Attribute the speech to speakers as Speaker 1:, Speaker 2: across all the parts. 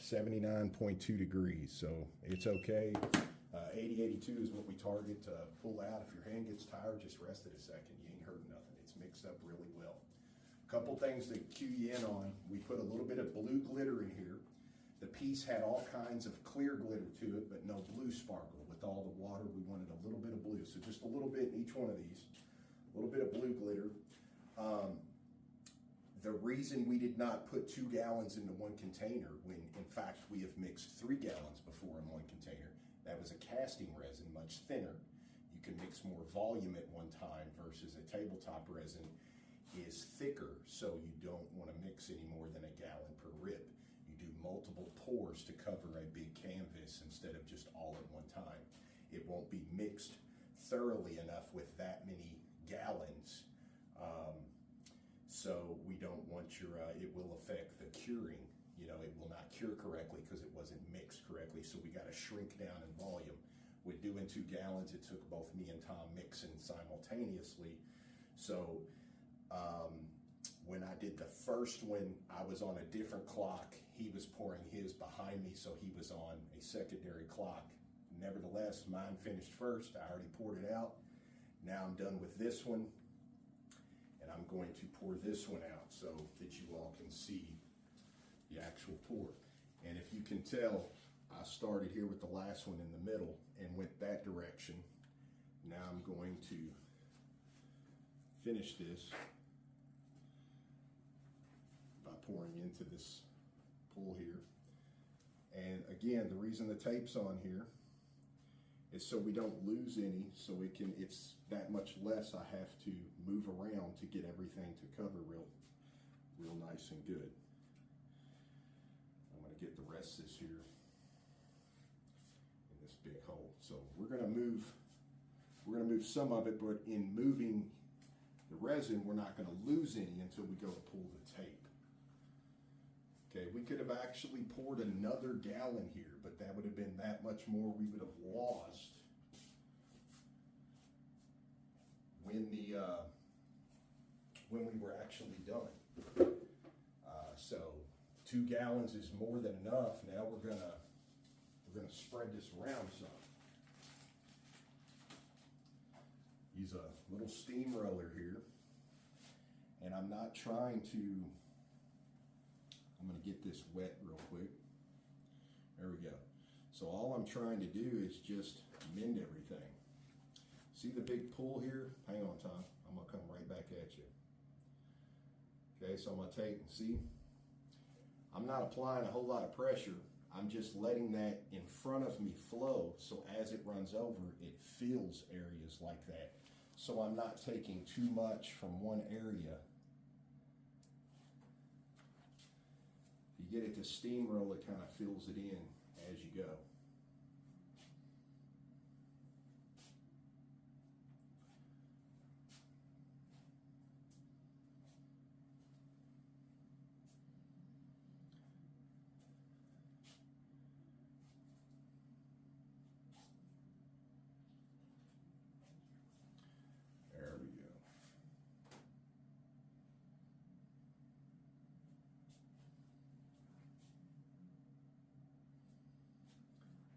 Speaker 1: 79.2 degrees, so it's okay. 80-82 is what we target to pull out. If your hand gets tired, just rest it a second. You ain't hurting nothing. It's mixed up really well. Couple things to cue you in on. We put a little bit of blue glitter in here. The piece had all kinds of clear glitter to it, but no blue sparkle. With all the water, we wanted a little bit of blue. So just a little bit in each one of these. A little bit of blue glitter. The reason we did not put 2 gallons into one container, when in fact we have mixed 3 gallons before in one container, that was a casting resin, much thinner. You can mix more volume at one time versus a tabletop resin is thicker, so you don't want to mix any more than a gallon per rip. You do multiple pours to cover a big canvas instead of just all at one time. It won't be mixed thoroughly enough with that many gallons. So we don't want your, it will affect the curing. You know, it will not cure correctly because it wasn't mixed correctly. So we got to shrink down in volume. With doing 2 gallons, it took both me and Tom mixing simultaneously. So when I did the first one, I was on a different clock. He was pouring his behind me, so he was on a secondary clock. Nevertheless, mine finished first. I already poured it out. Now I'm done with this one, and I'm going to pour this one out so that you all can see the actual pour. And if you can tell, I started here with the last one in the middle and went that direction. Now I'm going to finish this by pouring into this pool here. And again, the reason the tape's on here is so we don't lose any, so it's that much less I have to move around to get everything to cover real nice and good. I'm going to get the rest of this here in this big hole. So we're going to move some of it, but in moving the resin, we're not going to lose any until we go to pull the tape. Okay, we could have actually poured another gallon here, but that would have been that much more we would have lost when we were actually done. So 2 gallons is more than enough. Now we're gonna spread this around some. Use a little steamroller here, and I'm not trying to. I'm going to get this wet real quick. There we go. So all I'm trying to do is just mend everything. See the big pull here? Hang on, Tom. I'm going to come right back at you. Okay, so I'm going to take, see? I'm not applying a whole lot of pressure. I'm just letting that in front of me flow, so as it runs over, it fills areas like that. So I'm not taking too much from one area. You get it to steamroll, it kind of fills it in as you go. There we go.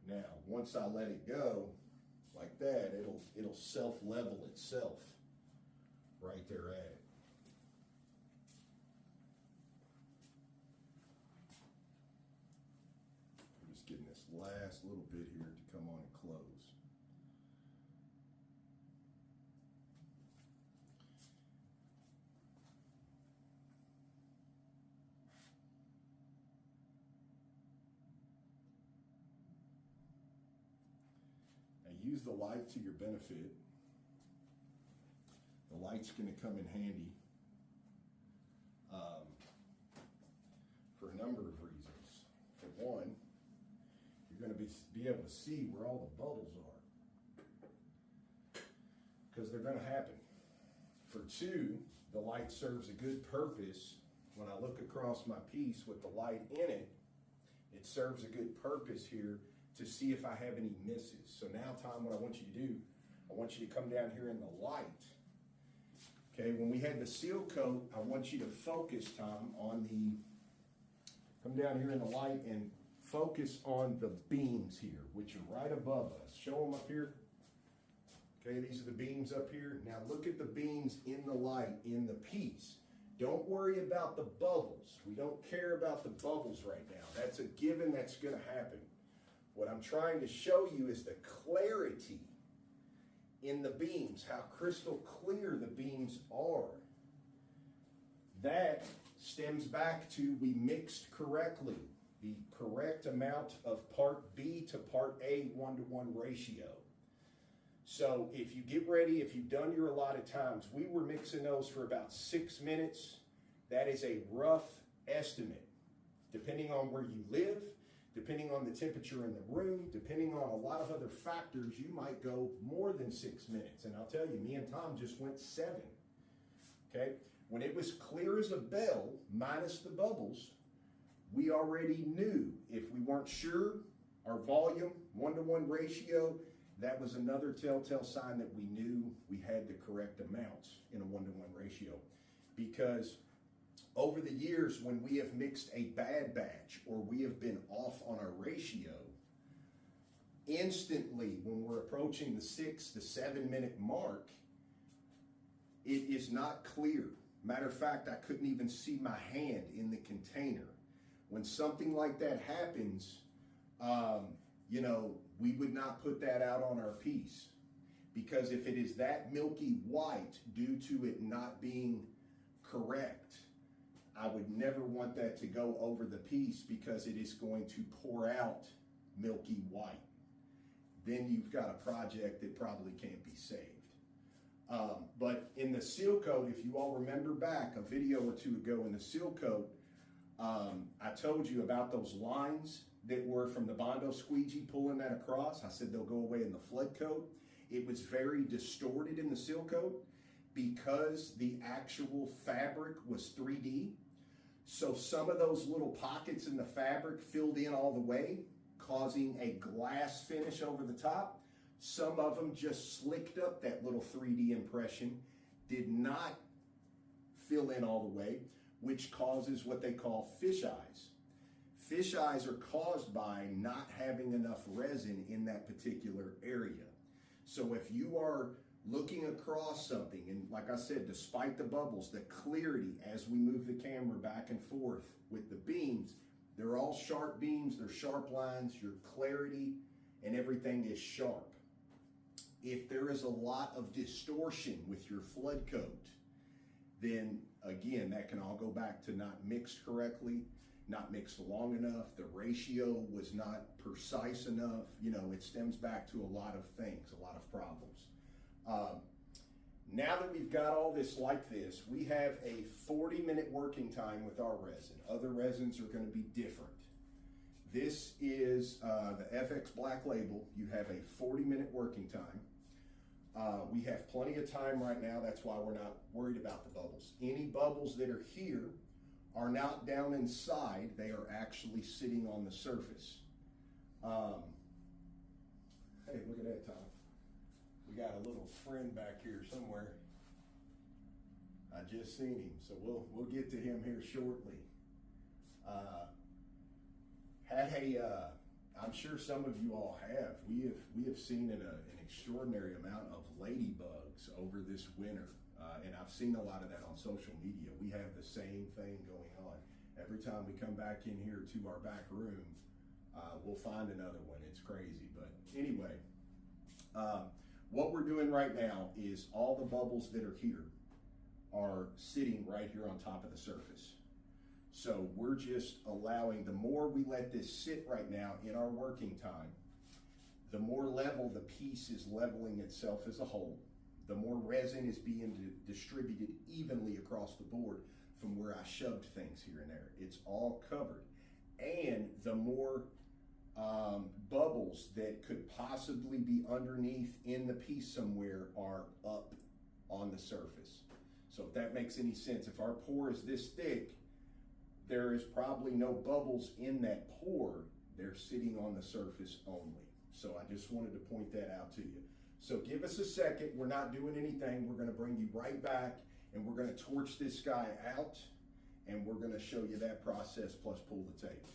Speaker 1: Now, once I let it go like that, it'll self-level itself right there at it. I'm just getting this last little bit here to come on and close. Use the light to your benefit. The light's going to come in handy for a number of reasons. For one, you're going to be able to see where all the bubbles are, because they're going to happen. For two, the light serves a good purpose. When I look across my piece with the light in it, it serves a good purpose here to see if I have any misses. So now, Tom, what I want you to do, I want you to come down here in the light. Okay, when we had the seal coat, I want you to focus, Tom, on come down here in the light and focus on the beams here, which are right above us. Show them up here. Okay, these are the beams up here. Now look at the beams in the light in the piece. Don't worry about the bubbles. We don't care about the bubbles right now. That's a given, that's going to happen. What I'm trying to show you is the clarity in the beams, how crystal clear the beams are. That stems back to we mixed correctly. The correct amount of part B to part A 1-to-1 ratio. So if you get ready, if you've done your allotted times, we were mixing those for about 6 minutes. That is a rough estimate. Depending on where you live, depending on the temperature in the room, depending on a lot of other factors, you might go more than 6 minutes. And I'll tell you, me and Tom just went 7. Okay? When it was clear as a bell, minus the bubbles, we already knew. If we weren't sure, our volume, 1-to-1 ratio, that was another telltale sign that we knew we had the correct amounts in a 1-to-1 ratio. Because over the years, when we have mixed a bad batch or we have been off on our ratio, instantly when we're approaching the 6 to 7 minute mark, it is not clear. Matter of fact, I couldn't even see my hand in the container. When something like that happens, we would not put that out on our piece, because if it is that milky white due to it not being correct, I would never want that to go over the piece, because it is going to pour out milky white. Then you've got a project that probably can't be saved. But in the seal coat, if you all remember back a video or two ago in the seal coat, I told you about those lines that were from the Bondo squeegee pulling that across. I said they'll go away in the flood coat. It was very distorted in the seal coat because the actual fabric was 3D. So some of those little pockets in the fabric filled in all the way, causing a glass finish over the top. Some of them just slicked up that little 3D impression, did not fill in all the way, which causes what they call fish eyes. Fish eyes are caused by not having enough resin in that particular area. So if you are looking across something, and like I said, despite the bubbles, the clarity as we move the camera back and forth with the beams, they're all sharp beams, they're sharp lines, your clarity and everything is sharp. If there is a lot of distortion with your flood coat, then again, that can all go back to not mixed correctly, not mixed long enough, the ratio was not precise enough. It stems back to a lot of things, a lot of problems. Now that we've got all this like this, we have a 40-minute working time with our resin. Other resins are going to be different. This is the FX Black Label. You have a 40-minute working time. We have plenty of time right now. That's why we're not worried about the bubbles. Any bubbles that are here are not down inside. They are actually sitting on the surface. Hey, look at that, Tom. We got a little friend back here somewhere. I just seen him, so we'll get to him here shortly. I'm sure some of you all have. We have seen an extraordinary amount of ladybugs over this winter, and I've seen a lot of that on social media. We have the same thing going on. Every time we come back in here to our back room, we'll find another one. It's crazy, but anyway, what we're doing right now is all the bubbles that are here are sitting right here on top of the surface. So we're just allowing, the more we let this sit right now in our working time, the more level the piece is leveling itself as a whole, the more resin is being distributed evenly across the board from where I shoved things here and there. It's all covered. And the more bubbles that could possibly be underneath in the piece somewhere are up on the surface. So if that makes any sense, if our pour is this thick, there is probably no bubbles in that pour. They're sitting on the surface only. So I just wanted to point that out to you. So give us a second. We're not doing anything. We're going to bring you right back, and we're going to torch this guy out, and we're going to show you that process plus pull the tape.